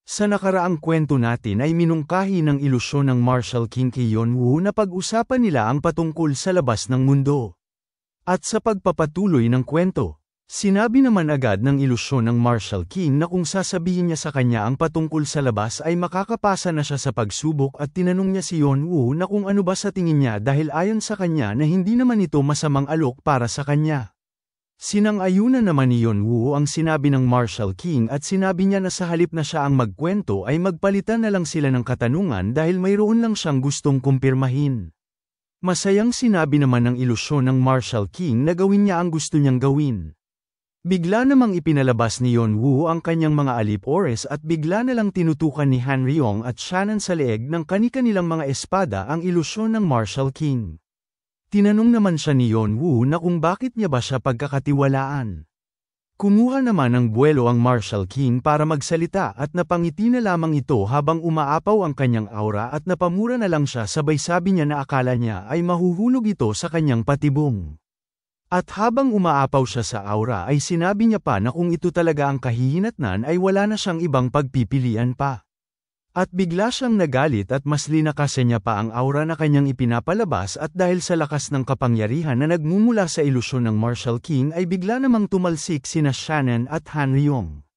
Sa nakaraang kwento natin ay minungkahi ng ilusyon ng Marshall King kay Yeonwoo na pag-usapan nila ang patungkol sa labas ng mundo. At sa pagpapatuloy ng kwento, sinabi naman agad ng ilusyon ng Marshall King na kung sasabihin niya sa kanya ang patungkol sa labas ay makakapasa na siya sa pagsubok at tinanong niya si Yeonwoo na kung ano ba sa tingin niya dahil ayon sa kanya na hindi naman ito masamang alok para sa kanya. Sinang-ayunan naman ni Yeonwoo ang sinabi ng Marshall King at sinabi niya na sa halip na siya ang magkwento ay magpalitan na lang sila ng katanungan dahil mayroon lang siyang gustong kumpirmahin. Masayang sinabi naman ng ilusyon ng Marshall King na gawin niya ang gusto niyang gawin. Bigla namang ipinalabas ni Yeonwoo ang kanyang mga alip-ores at bigla na lang tinutukan ni Han Ryong at Shannon sa leeg ng kani-kanilang mga espada ang ilusyon ng Marshall King. Tinanong naman siya ni Yeonwoo na kung bakit niya ba siya pagkakatiwalaan. Kumuha naman ng buwelo ang Marshall King para magsalita at napangiti na lamang ito habang umaapaw ang kanyang aura at napamura na lang siya sabay sabi niya na akala niya ay mahuhulog ito sa kanyang patibong. At habang umaapaw siya sa aura ay sinabi niya pa na kung ito talaga ang kahihinatnan ay wala na siyang ibang pagpipilian pa. At bigla siyang nagalit at mas linakasan niya pa ang aura na kanyang ipinapalabas at dahil sa lakas ng kapangyarihan na nagmumula sa ilusyon ng Marshall King ay bigla namang tumalsik sina Shannon at Han Ryong.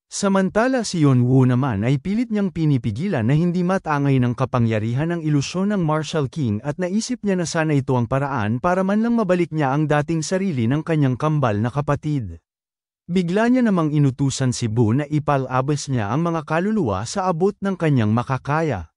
Samantala si Yeonwoo naman ay pilit niyang pinipigilan na hindi matangay ng kapangyarihan ng ilusyon ng Marshall King at naisip niya na sana ito ang paraan para man lang mabalik niya ang dating sarili ng kanyang kambal na kapatid. Bigla niya namang inutusan si Boo na ipalabas niya ang mga kaluluwa sa abot ng kanyang makakaya.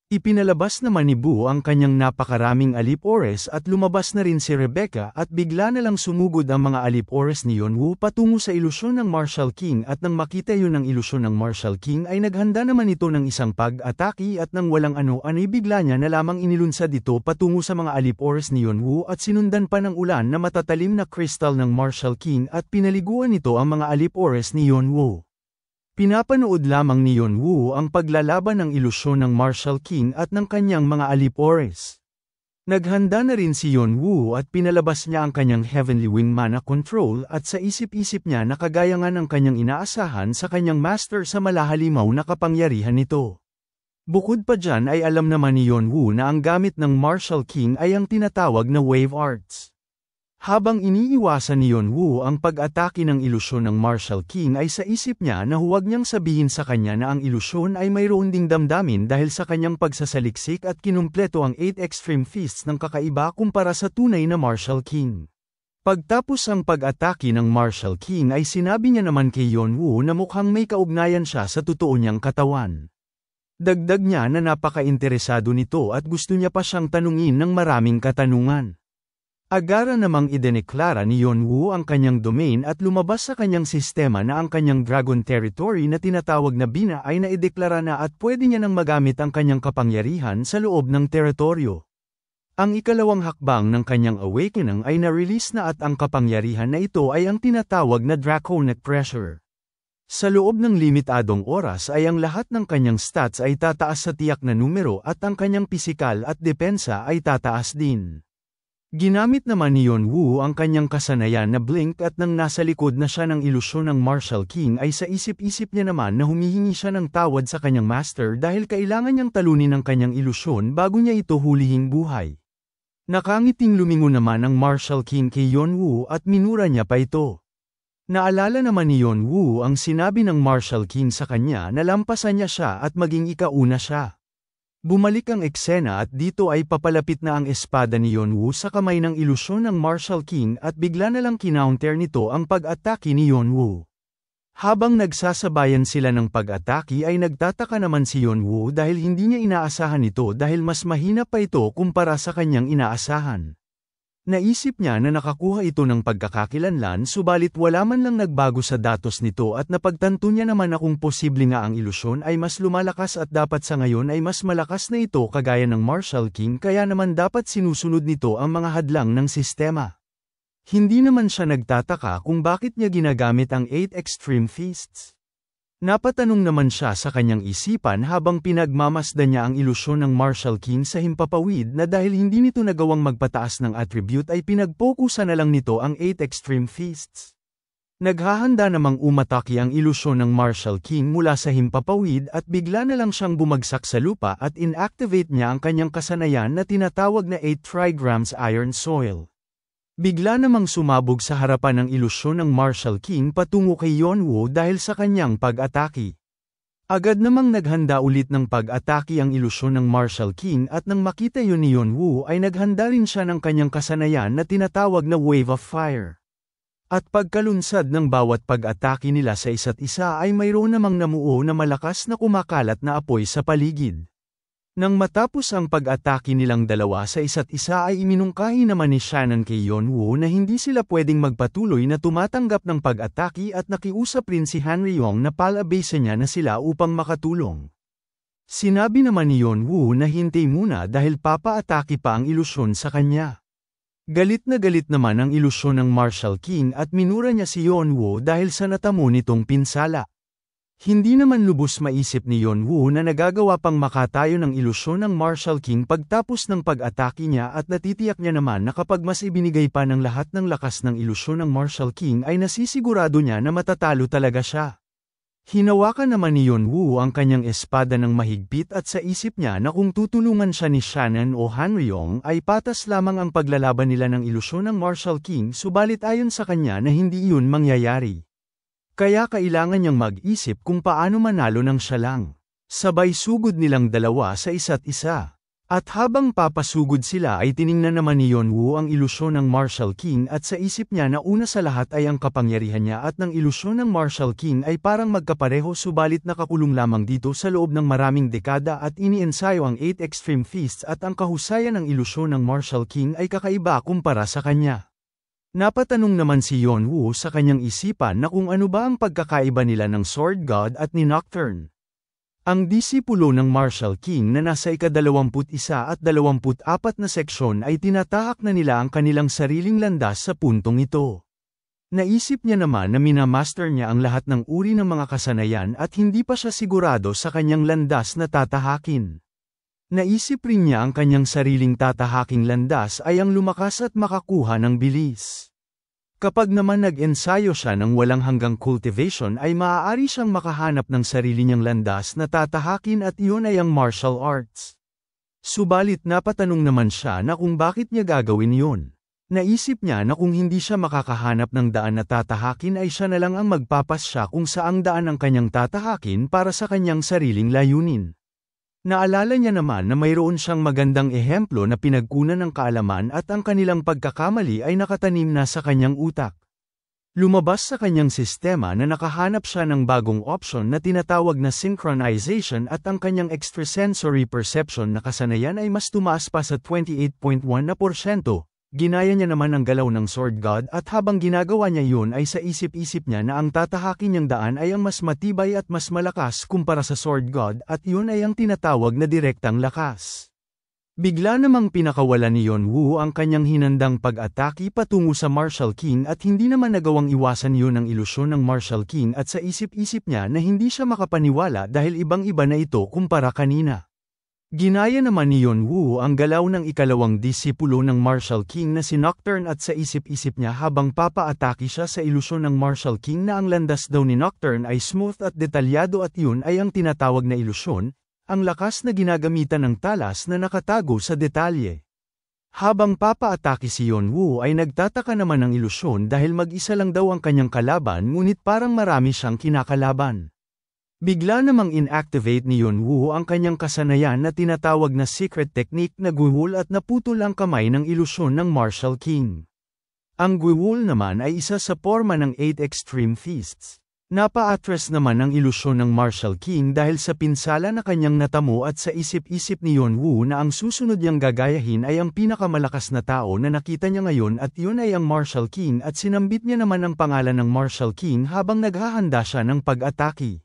Ipinalabas naman ni Boo ang kanyang napakaraming alip-ores at lumabas na rin si Rebecca at bigla na lang sumugod ang mga alip-ores ni Yeonwoo patungo sa ilusyon ng Marshall King at nang makita yun ng ilusyon ng Marshall King ay naghanda naman ito ng isang pag-atake at nang walang ano-ano bigla niya na lamang inilunsad ito patungo sa mga alip-ores ni Yeonwoo at sinundan pa ng ulan na matatalim na kristal ng Marshall King at pinaliguan nito ang mga alip-ores ni Yeonwoo. Pinapanood lamang ni Yeonwoo ang paglalaban ng ilusyon ng Marshall King at ng kanyang mga alip-ores. Naghanda na rin si Yeonwoo at pinalabas niya ang kanyang Heavenly Wing Mana Control at sa isip-isip niya na kagaya nga ng kanyang inaasahan sa kanyang master sa malahalimaw na kapangyarihan nito. Bukod pa dyan ay alam naman ni Yeonwoo na ang gamit ng Marshall King ay ang tinatawag na Wave Arts. Habang iniiwasan ni Yeonwoo ang pag-atake ng ilusyon ng Marshall King ay sa isip niya na huwag niyang sabihin sa kanya na ang ilusyon ay mayroon ding damdamin dahil sa kanyang pagsasaliksik at kinumpleto ang 8 extreme fists ng kakaiba kumpara sa tunay na Marshall King. Pagtapos ang pag-atake ng Marshall King ay sinabi niya naman kay Yeonwoo na mukhang may kaugnayan siya sa totoo niyang katawan. Dagdag niya na napaka-interesado nito at gusto niya pa siyang tanungin ng maraming katanungan. Agara namang idineklara ni Yeonwoo ang kanyang domain at lumabas sa kanyang sistema na ang kanyang Dragon Territory na tinatawag na Bina ay naideklara na at pwede niya nang magamit ang kanyang kapangyarihan sa loob ng teritoryo. Ang ikalawang hakbang ng kanyang awakening ay na-release na at ang kapangyarihan na ito ay ang tinatawag na Draconic Pressure. Sa loob ng limitadong oras ay ang lahat ng kanyang stats ay tataas sa tiyak na numero at ang kanyang pisikal at depensa ay tataas din. Ginamit naman ni Yeonwoo ang kanyang kasanayan na blink at nang nasa likod na siya ng ilusyon ng Marshall King ay sa isip-isip niya naman na humihingi siya ng tawad sa kanyang master dahil kailangan niyang talunin ang kanyang ilusyon bago niya ito hulihing buhay. Nakangiting lumingon naman ang Marshall King kay Yeonwoo at minura niya pa ito. Naalala naman ni Yeonwoo ang sinabi ng Marshall King sa kanya na lampasan niya siya at maging ikauna siya. Bumalik ang eksena at dito ay papalapit na ang espada ni Yeonwoo sa kamay ng ilusyon ng Marshall King at bigla na lang kinounter nito ang pag-atake ni Yeonwoo. Habang nagsasabayan sila ng pag-atake ay nagtataka naman si Yeonwoo dahil hindi niya inaasahan ito dahil mas mahina pa ito kumpara sa kanyang inaasahan. Naisip niya na nakakuha ito ng pagkakakilanlan subalit wala man lang nagbago sa datos nito at napagtanto niya naman na kung posible nga ang ilusyon ay mas lumalakas at dapat sa ngayon ay mas malakas na ito kagaya ng Marshall King kaya naman dapat sinusunod nito ang mga hadlang ng sistema. Hindi naman siya nagtataka kung bakit niya ginagamit ang 8 extreme fists. Napatanong naman siya sa kanyang isipan habang pinagmamasdan niya ang ilusyon ng Marshall King sa himpapawid na dahil hindi nito nagawang magpataas ng attribute ay pinagpokusan na lang nito ang 8 extreme fists. Naghahanda namang umatake ang ilusyon ng Marshall King mula sa himpapawid at bigla na lang siyang bumagsak sa lupa at inactivate niya ang kanyang kasanayan na tinatawag na 8 trigrams iron soil. Bigla namang sumabog sa harapan ng ilusyon ng Marshall King patungo kay Yonwoo dahil sa kanyang pag-atake. Agad namang naghanda ulit ng pag-atake ang ilusyon ng Marshall King at nang makita yun ni Yonwoo ay naghanda rin siya ng kanyang kasanayan na tinatawag na Wave of Fire. At pagkalunsad ng bawat pag-atake nila sa isa't isa ay mayroon namang namuo na malakas na kumakalat na apoy sa paligid. Nang matapos ang pag-atake nilang dalawa sa isa't isa ay iminungkahi naman ni Shannon kay Yonwoo na hindi sila pwedeng magpatuloy na tumatanggap ng pag-atake at nakiusap rin si Hanryong na palabasin niya na sila upang makatulong. Sinabi naman ni Yonwoo na hintay muna dahil papaatake pa ang ilusyon sa kanya. Galit na galit naman ang ilusyon ng Marshall King at minura niya si Yonwoo dahil sa natamo nitong pinsala. Hindi naman lubos maisip ni Yonwoo na nagagawa pang makatayo ng ilusyon ng Marshall King pagtapos ng pag-atake niya at natitiyak niya naman na kapag mas ibinigay pa ng lahat ng lakas ng ilusyon ng Marshall King ay nasisigurado niya na matatalo talaga siya. Hinawakan naman ni Yonwoo ang kanyang espada ng mahigpit at sa isip niya na kung tutulungan siya ni Shannon o Hanryong ay patas lamang ang paglalaban nila ng ilusyon ng Marshall King subalit ayon sa kanya na hindi iyon mangyayari. Kaya kailangan niyang mag-isip kung paano manalo ng siya lang. Sabay sugod nilang dalawa sa isa't isa. At habang papasugod sila ay tiningnan naman ni Yonwoo ang ilusyon ng Marshall King at sa isip niya na una sa lahat ay ang kapangyarihan niya at ng ilusyon ng Marshall King ay parang magkapareho subalit nakakulong lamang dito sa loob ng maraming dekada at iniensayo ang 8 Extreme Feasts at ang kahusayan ng ilusyon ng Marshall King ay kakaiba kumpara sa kanya. Napatanong naman si Yonwoo sa kanyang isipan na kung ano ba ang pagkakaiba nila ng Sword God at ni Nocturne. Ang disipulo ng Marshall King na nasa ika-21 at 24 na seksyon ay tinatahak na nila ang kanilang sariling landas sa puntong ito. Naisip niya naman na minamaster niya ang lahat ng uri ng mga kasanayan at hindi pa siya sigurado sa kanyang landas na tatahakin. Naisip rin niya ang kanyang sariling tatahaking landas ay ang lumakas at makakuha ng bilis. Kapag naman nag-ensayo siya ng walang hanggang cultivation ay maaari siyang makahanap ng sarili niyang landas na tatahakin at iyon ay ang martial arts. Subalit napatanong naman siya na kung bakit niya gagawin iyon. Naisip niya na kung hindi siya makakahanap ng daan na tatahakin ay siya na lang ang magpapasya kung saang daan ang kanyang tatahakin para sa kanyang sariling layunin. Naalala niya naman na mayroon siyang magandang ehemplo na pinagkunan ng kaalaman at ang kanilang pagkakamali ay nakatanim na sa kanyang utak. Lumabas sa kanyang sistema na nakahanap siya ng bagong option na tinatawag na synchronization at ang kanyang extrasensory perception na kasanayan ay mas tumaas pa sa 28.1%. Ginaya niya naman ang galaw ng Sword God at habang ginagawa niya yun ay sa isip-isip niya na ang tatahakin niyang daan ay ang mas matibay at mas malakas kumpara sa Sword God at yun ay ang tinatawag na direktang lakas. Bigla namang pinakawalan ni Yonwoo ang kanyang hinandang pag-atake patungo sa Marshall King at hindi naman nagawang iwasan yun ang ilusyon ng Marshall King at sa isip-isip niya na hindi siya makapaniwala dahil ibang-iba na ito kumpara kanina. Ginaya naman ni Yonwoo ang galaw ng ikalawang disipulo ng Marshall King na si Nocturne at sa isip-isip niya habang papaatake siya sa ilusyon ng Marshall King na ang landas daw ni Nocturne ay smooth at detalyado at yun ay ang tinatawag na ilusyon, ang lakas na ginagamitan ng talas na nakatago sa detalye. Habang papaatake si Yonwoo ay nagtataka naman ng ilusyon dahil mag-isa lang daw ang kanyang kalaban ngunit parang marami siyang kinakalaban. Bigla namang inactivate ni Yonwoo ang kanyang kasanayan na tinatawag na secret technique na guhul at naputol ang kamay ng ilusyon ng Marshall King. Ang guhul naman ay isa sa porma ng 8 Extreme Feasts. Napa-atras naman ang ilusyon ng Marshall King dahil sa pinsala na kanyang natamo at sa isip-isip ni Yonwoo na ang susunod niyang gagayahin ay ang pinakamalakas na tao na nakita niya ngayon at yun ay ang Marshall King at sinambit niya naman ang pangalan ng Marshall King habang naghahanda siya ng pag-atake.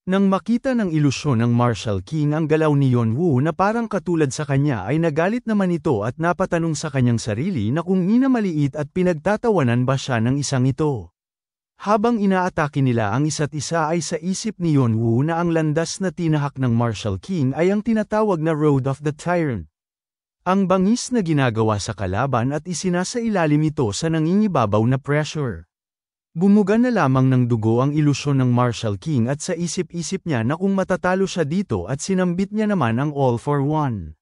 Nang makita ng ilusyon ng Marshall King ang galaw ni Yonwoo na parang katulad sa kanya ay nagalit naman ito at napatanong sa kanyang sarili na kung minamaliit at pinagtatawanan ba siya ng isang ito. Habang inaatake nila ang isa't isa ay sa isip ni Yonwoo na ang landas na tinahak ng Marshall King ay ang tinatawag na Road of the Tyrant. Ang bangis na ginagawa sa kalaban at isinasailalim ito sa nangingibabaw na pressure. Bumuga na lamang ng dugo ang ilusyon ng Marshall King at sa isip-isip niya na kung matatalo siya dito at sinambit niya naman ang All for One.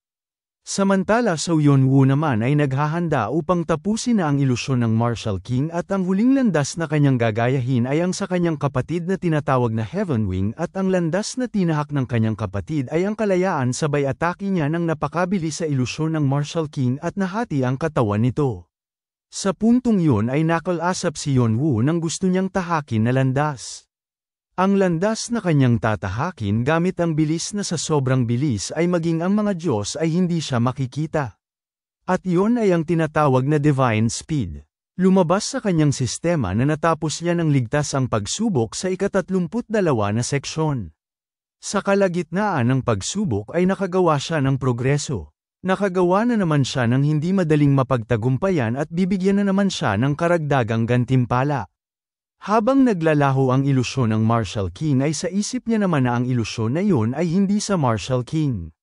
Samantala So Yeon-woo naman ay naghahanda upang tapusin na ang ilusyon ng Marshall King at ang huling landas na kanyang gagayahin ay ang sa kanyang kapatid na tinatawag na Heaven Wing at ang landas na tinahak ng kanyang kapatid ay ang kalayaan sabay atake niya ng napakabilis sa ilusyon ng Marshall King at nahati ang katawan nito. Sa puntong yun ay nakalasap si Yeon-woo nang gusto niyang tahakin na landas. Ang landas na kanyang tatahakin gamit ang bilis na sa sobrang bilis ay maging ang mga Diyos ay hindi siya makikita. At iyon ay ang tinatawag na divine speed. Lumabas sa kanyang sistema na natapos niya ng ligtas ang pagsubok sa ika-32 na seksyon. Sa kalagitnaan ng pagsubok ay nakagawa siya ng progreso. Nakagawa na naman siya ng hindi madaling mapagtagumpayan at bibigyan na naman siya ng karagdagang gantimpala. Habang naglalaho ang ilusyon ng Marshall King ay sa isip niya naman na ang ilusyon na yun ay hindi sa Marshall King.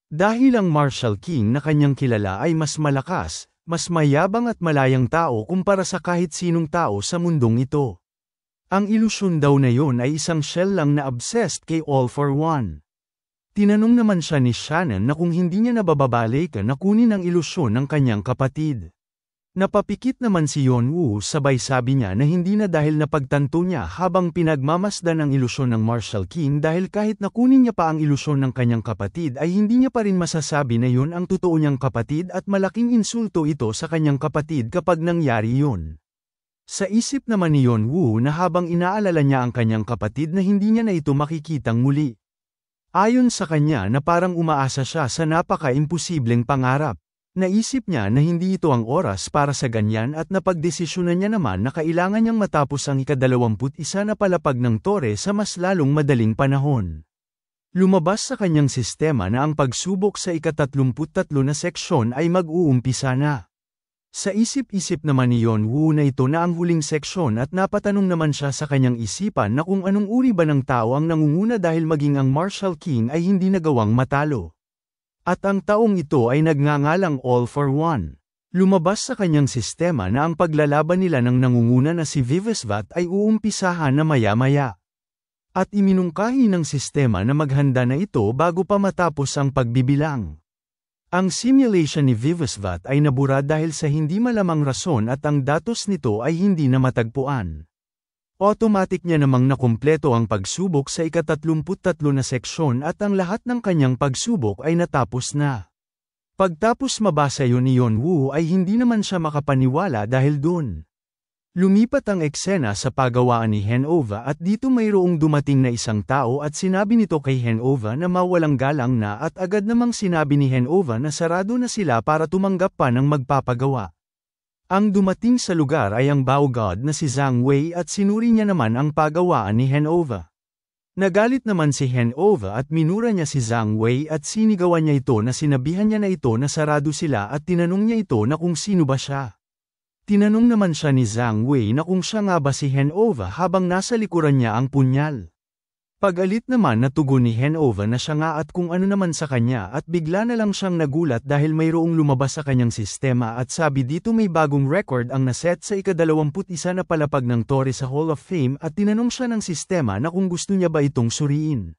Dahil ang Marshall King na kanyang kilala ay mas malakas, mas mayabang at malayang tao kumpara sa kahit sinong tao sa mundong ito. Ang ilusyon daw na yun ay isang shell lang na obsessed kay All for One. Tinanong naman siya ni Shannon na kung hindi niya nabababalikan na kunin ang ilusyon ng kanyang kapatid. Napapikit naman si Yeon-woo sabay sabi niya na hindi na dahil napagtanto niya habang pinagmamasdan ang ilusyon ng Marshall King dahil kahit nakunin niya pa ang ilusyon ng kanyang kapatid ay hindi niya pa rin masasabi na yun ang totoo niyang kapatid at malaking insulto ito sa kanyang kapatid kapag nangyari yun. Sa isip naman ni Yeon-woo na habang inaalala niya ang kanyang kapatid na hindi niya na ito makikitang muli. Ayon sa kanya na parang umaasa siya sa napaka-imposibleng pangarap. Naisip niya na hindi ito ang oras para sa ganyan at napagdesisyonan niya naman na kailangan niyang matapos ang ika-21 na palapag ng tore sa mas lalong madaling panahon. Lumabas sa kanyang sistema na ang pagsubok sa ika-33 na seksyon ay mag-uumpisa na. Sa isip-isip naman ni Yeon-woo na ito na ang huling seksyon at napatanong naman siya sa kanyang isipan na kung anong uri ba ng tao ang nangunguna dahil maging ang Marshall King ay hindi nagawang matalo. At ang taong ito ay nagngangalang All for One. Lumabas sa kanyang sistema na ang paglalaban nila ng nangunguna na si Vivesvat ay uumpisahan na maya-maya. At iminungkahi ng sistema na maghanda na ito bago pa matapos ang pagbibilang. Ang simulation ni Vivesvat ay nabura dahil sa hindi malamang rason at ang datos nito ay hindi na matagpuan. Automatic niya namang nakumpleto ang pagsubok sa ika-33 na seksyon at ang lahat ng kanyang pagsubok ay natapos na. Pagtapos mabasa yun ni Yeon-woo ay hindi naman siya makapaniwala dahil dun. Lumipat ang eksena sa pagawaan ni Hanova at dito mayroong dumating na isang tao at sinabi nito kay Hanova na mawalang galang na at agad namang sinabi ni Hanova na sarado na sila para tumanggap pa ng magpapagawa. Ang dumating sa lugar ay ang Bao God na si Zhang Wei at sinuri niya naman ang pagawaan ni Hanova. Nagalit naman si Hanova at minura niya si Zhang Wei at sinigawan niya ito na sinabihan niya na ito na sarado sila at tinanong niya ito na kung sino ba siya. Tinanong naman siya ni Zhang Wei na kung siya nga ba si Hanova habang nasa likuran niya ang punyal. Pag-alit naman na tugon ni Hanova na siya nga at kung ano naman sa kanya at bigla na lang siyang nagulat dahil mayroong lumabas sa kanyang sistema at sabi dito may bagong record ang naset sa ika-21 na palapag ng tore sa Hall of Fame at tinanong siya ng sistema na kung gusto niya ba itong suriin.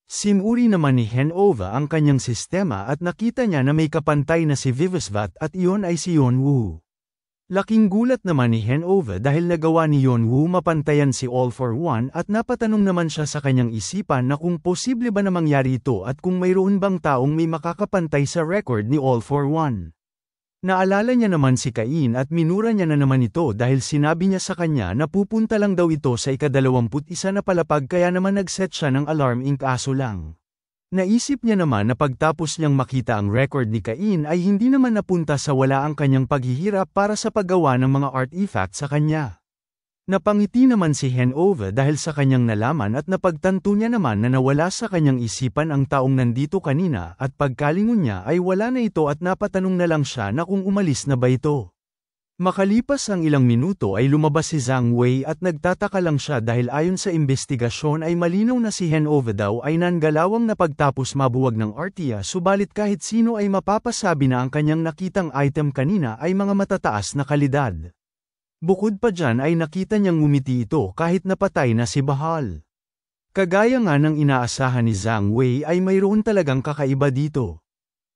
Sinuri naman ni Hanova ang kanyang sistema at nakita niya na may kapantay na si Vivesvat at iyon ay si Yeon-woo. Laking gulat naman ni Hanova dahil nagawa ni Yeon-woo mapantayan si All for One at napatanong naman siya sa kanyang isipan na kung posible ba na mangyari ito at kung mayroon bang taong may makakapantay sa record ni All for One. Naalala niya naman si Cain at minura niya na naman ito dahil sinabi niya sa kanya na pupunta lang daw ito sa ika-21 na palapag kaya naman nag-set siya ng alarm kaso lang. Naisip niya naman na pagtapos niyang makita ang record ni Cain ay hindi naman napunta sa wala ang kanyang paghihirap para sa paggawa ng mga artifact sa kanya. Napangiti naman si Hanova dahil sa kanyang nalaman at napagtanto niya naman na nawala sa kanyang isipan ang taong nandito kanina at pagkalingon niya ay wala na ito at napatanong na lang siya na kung umalis na ba ito. Makalipas ang ilang minuto ay lumabas si Zhang Wei at nagtataka lang siya dahil ayon sa investigasyon ay malinaw na si Hanova daw ay nangalawang na pagtapos mabuwag ng Artia subalit kahit sino ay mapapasabi na ang kanyang nakitang item kanina ay mga matataas na kalidad. Bukod pa dyan ay nakita niyang ngumiti ito kahit napatay na si Bahal. Kagaya nga ng inaasahan ni Zhang Wei ay mayroon talagang kakaiba dito.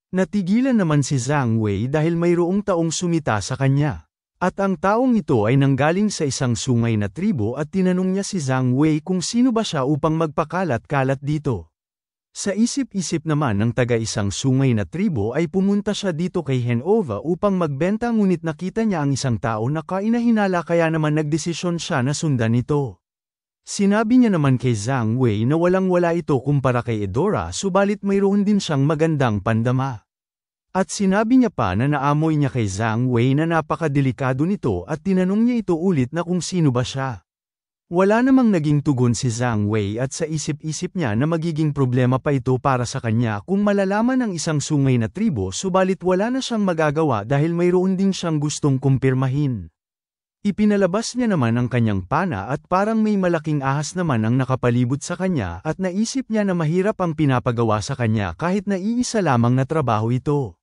Natigilan naman si Zhang Wei dahil mayroong taong sumita sa kanya. At ang taong ito ay nanggaling sa isang sungay na tribo at tinanong niya si Zhang Wei kung sino ba siya upang magpakalat-kalat dito. Sa isip-isip naman ng taga-isang sungay na tribo ay pumunta siya dito kay Henova upang magbenta ngunit nakita niya ang isang tao na kainahinala kaya naman nagdesisyon siya na sundan ito. Sinabi niya naman kay Zhang Wei na walang-wala ito kumpara kay Edora subalit mayroon din siyang magandang pandama. At sinabi niya pa na naamoy niya kay Zhang Wei na napakadelikado nito at tinanong niya ito ulit na kung sino ba siya. Wala namang naging tugon si Zhang Wei at sa isip-isip niya na magiging problema pa ito para sa kanya kung malalaman ng isang sungay na tribo subalit wala na siyang magagawa dahil mayroon din siyang gustong kumpirmahin. Ipinalabas niya naman ang kanyang pana at parang may malaking ahas naman ang nakapalibot sa kanya at naisip niya na mahirap ang pinapagawa sa kanya kahit na iisa lamang na trabaho ito.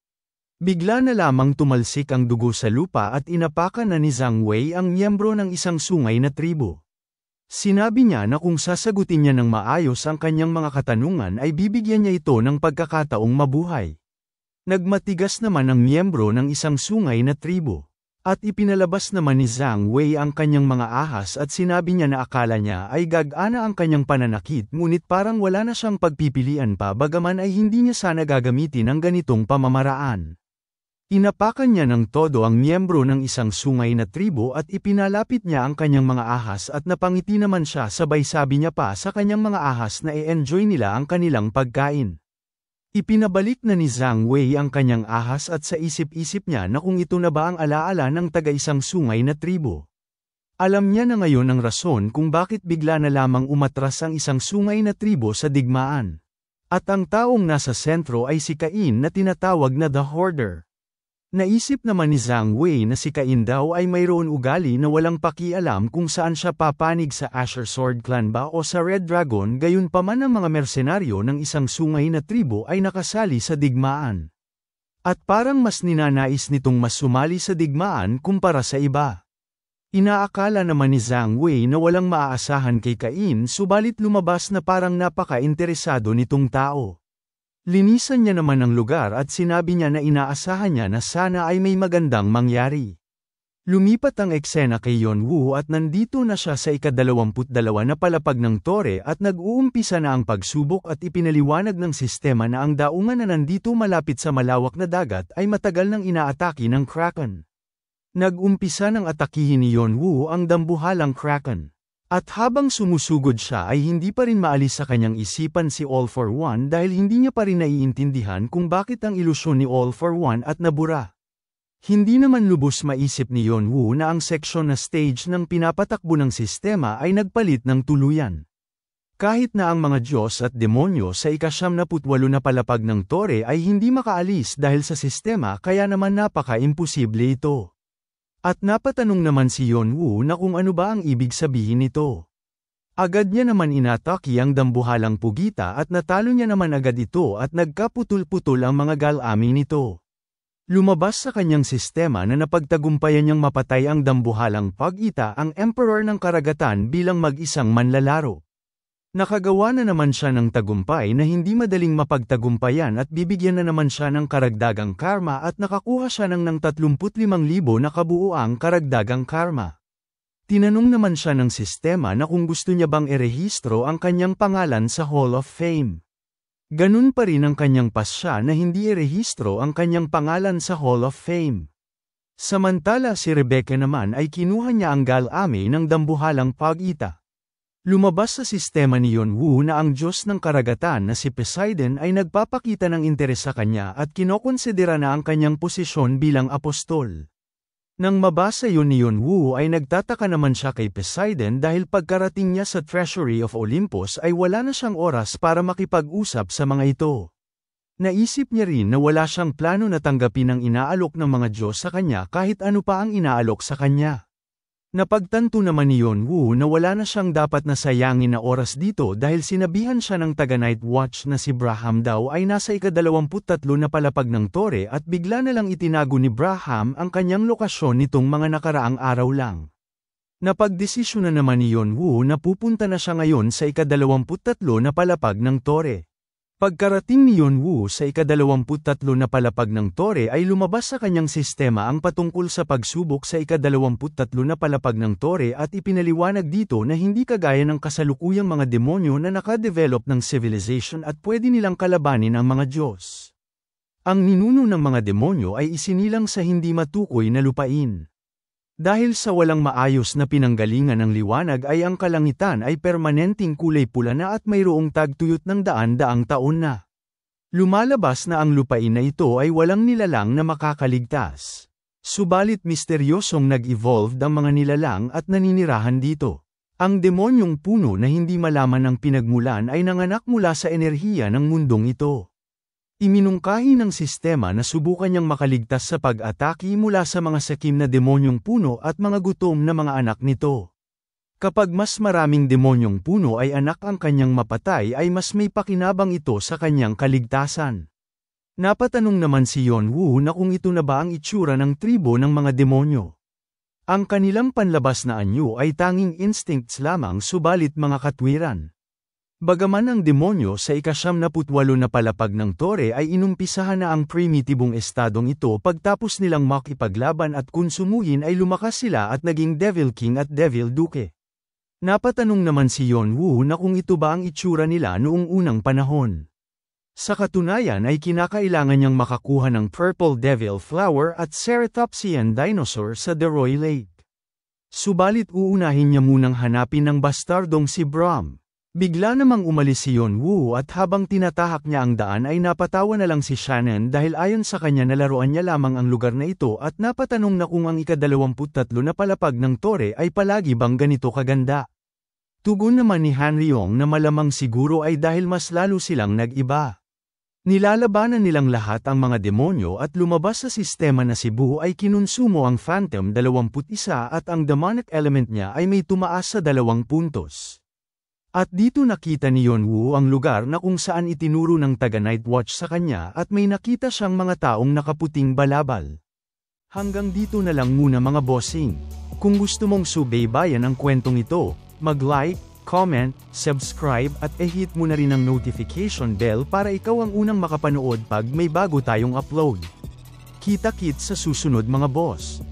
Bigla na lamang tumalsik ang dugo sa lupa at inapakan na ni Zhang Wei ang miyembro ng isang sungay na tribo. Sinabi niya na kung sasagutin niya ng maayos ang kanyang mga katanungan ay bibigyan niya ito ng pagkakataong mabuhay. Nagmatigas naman ang miyembro ng isang sungay na tribo. At ipinalabas naman ni Zhang Wei ang kanyang mga ahas at sinabi niya na akala niya ay gagana ang kanyang pananakit ngunit parang wala na siyang pagpipilian pa bagaman ay hindi niya sana gagamitin ang ganitong pamamaraan. Inapakan niya ng todo ang miyembro ng isang sungay na tribo at ipinalapit niya ang kanyang mga ahas at napangiti naman siya sabay sabi niya pa sa kanyang mga ahas na i-enjoy nila ang kanilang pagkain. Ipinabalik na ni Zhang Wei ang kanyang ahas at sa isip-isip niya na kung ito na ba ang alaala ng taga-isang sungay na tribo. Alam niya na ngayon ang rason kung bakit bigla na lamang umatras ang isang sungay na tribo sa digmaan. At ang taong nasa sentro ay si Cain na tinatawag na The Hoarder. Naisip naman ni Zhang Wei na si Cain daw ay mayroon ugali na walang pakialam kung saan siya papanig sa Asher Sword Clan ba o sa Red Dragon gayunpaman ang mga mersenaryo ng isang sungay na tribo ay nakasali sa digmaan. At parang mas ninanais nitong mas sumali sa digmaan kumpara sa iba. Inaakala naman ni Zhang Wei na walang maaasahan kay Cain subalit lumabas na parang napaka-interesado nitong tao. Linisan niya naman ang lugar at sinabi niya na inaasahan niya na sana ay may magandang mangyari. Lumipat ang eksena kay Yonwoo at nandito na siya sa ika-22 na palapag ng tore at nag-uumpisa na ang pagsubok at ipinaliwanag ng sistema na ang daungan na nandito malapit sa malawak na dagat ay matagal nang inaatake ng Kraken. Nag-umpisa ng atakihin ni Yonwoo ang dambuhalang Kraken. At habang sumusugod siya ay hindi pa rin maalis sa kanyang isipan si All for One dahil hindi niya pa rin naiintindihan kung bakit ang ilusyon ni All for One at nabura. Hindi naman lubos maisip ni Yonwoo na ang seksyon na stage ng pinapatakbo ng sistema ay nagpalit ng tuluyan. Kahit na ang mga Diyos at demonyo sa ika-78 na palapag ng tore ay hindi makaalis dahil sa sistema kaya naman napaka-imposible ito. At napatanong naman si Yonwoo na kung ano ba ang ibig sabihin nito. Agad niya naman inatake ang dambuhalang pugita at natalo niya naman agad ito at nagkaputol-putol ang mga galami nito. Lumabas sa kanyang sistema na napagtagumpayan niyang mapatay ang dambuhalang pagita ang Emperor ng Karagatan bilang mag-isang manlalaro. Nakagawa na naman siya ng tagumpay na hindi madaling mapagtagumpayan at bibigyan na naman siya ng karagdagang karma at nakakuha siya ng 35,000 na kabuuang karagdagang karma. Tinanong naman siya ng sistema na kung gusto niya bang irehistro ang kanyang pangalan sa Hall of Fame. Ganun pa rin ang kanyang pasya na hindi irehistro ang kanyang pangalan sa Hall of Fame. Samantala si Rebecca naman ay kinuha niya ang galami ng dambuhalang pagita. Lumabas sa sistema ni Yonwoo na ang Diyos ng Karagatan na si Poseidon ay nagpapakita ng interes sa kanya at kinokonsidera na ang kanyang posisyon bilang apostol. Nang mabasa yun ni Yonwoo ay nagtataka naman siya kay Poseidon dahil pagkarating niya sa Treasury of Olympus ay wala na siyang oras para makipag-usap sa mga ito. Naisip niya rin na wala siyang plano na tanggapin ang inaalok ng mga Diyos sa kanya kahit ano pa ang inaalok sa kanya. Napagtanto naman ni Yonwoo na wala na siyang dapat na sayangin na oras dito dahil sinabihan siya ng taga-night watch na si Braham daw ay nasa ika-23 na palapag ng tore at bigla na lang itinago ni Braham ang kanyang lokasyon nitong mga nakaraang araw lang. Napagdesisyon na naman ni Yonwoo na pupunta na siya ngayon sa ika-23 na palapag ng tore. Pagkarating ni Yonwoo sa ika-23 na palapag ng tore ay lumabas sa kanyang sistema ang patungkol sa pagsubok sa ika-23 na palapag ng tore at ipinaliwanag dito na hindi kagaya ng kasalukuyang mga demonyo na nakadevelop ng civilization at pwede nilang kalabanin ang mga Diyos. Ang ninuno ng mga demonyo ay isinilang sa hindi matukoy na lupain. Dahil sa walang maayos na pinanggalingan ng liwanag ay ang kalangitan ay permanenteng kulay pula na at mayroong tagtuyot ng daan-daang taon na. Lumalabas na ang lupain na ito ay walang nilalang na makakaligtas. Subalit misteryosong nag-evolve ang mga nilalang at naninirahan dito. Ang demonyong puno na hindi malaman ang pinagmulan ay nanganak mula sa enerhiya ng mundong ito. Iminungkahi ng sistema na subukan niyang makaligtas sa pag-atake mula sa mga sakim na demonyong puno at mga gutom na mga anak nito. Kapag mas maraming demonyong puno ay anak ang kanyang mapatay ay mas may pakinabang ito sa kanyang kaligtasan. Napatanong naman si Yonwoo na kung ito na ba ang itsura ng tribo ng mga demonyo. Ang kanilang panlabas na anyo ay tanging instincts lamang subalit mga katwiran. Bagaman ang demonyo sa ika-78 na palapag ng tore ay inumpisahan na ang primitibong estadong ito pagtapos nilang makipaglaban at kunsumuhin ay lumakas sila at naging Devil King at Devil Duke. Napatanong naman si Yonwoo na kung ito ba ang itsura nila noong unang panahon. Sa katunayan ay kinakailangan niyang makakuha ng Purple Devil Flower at Ceratopsian Dinosaur sa Deroy Lake. Subalit uunahin niya munang hanapin ng bastardong si Brahm. Bigla namang umalis si Yonwoo at habang tinatahak niya ang daan ay napatawa na lang si Shannon dahil ayon sa kanya nalaruan niya lamang ang lugar na ito at napatanong na kung ang ika-23 na palapag ng tore ay palagi bang ganito kaganda. Tugon naman ni Hanryong na malamang siguro ay dahil mas lalo silang nag-iba. Nilalabanan nilang lahat ang mga demonyo at lumabas sa sistema na si Boo ay kinonsumo ang Phantom 21 at ang demonic element niya ay may tumaas sa 2 puntos. At dito nakita ni Yonwoo ang lugar na kung saan itinuro ng taga-night watch sa kanya at may nakita siyang mga taong nakaputing balabal. Hanggang dito na lang muna mga bossing. Kung gusto mong subaybayan ang kwentong ito, mag-like, comment, subscribe at i-hit mo na rin ang notification bell para ikaw ang unang makapanood pag may bago tayong upload. Kita-kits sa susunod mga boss.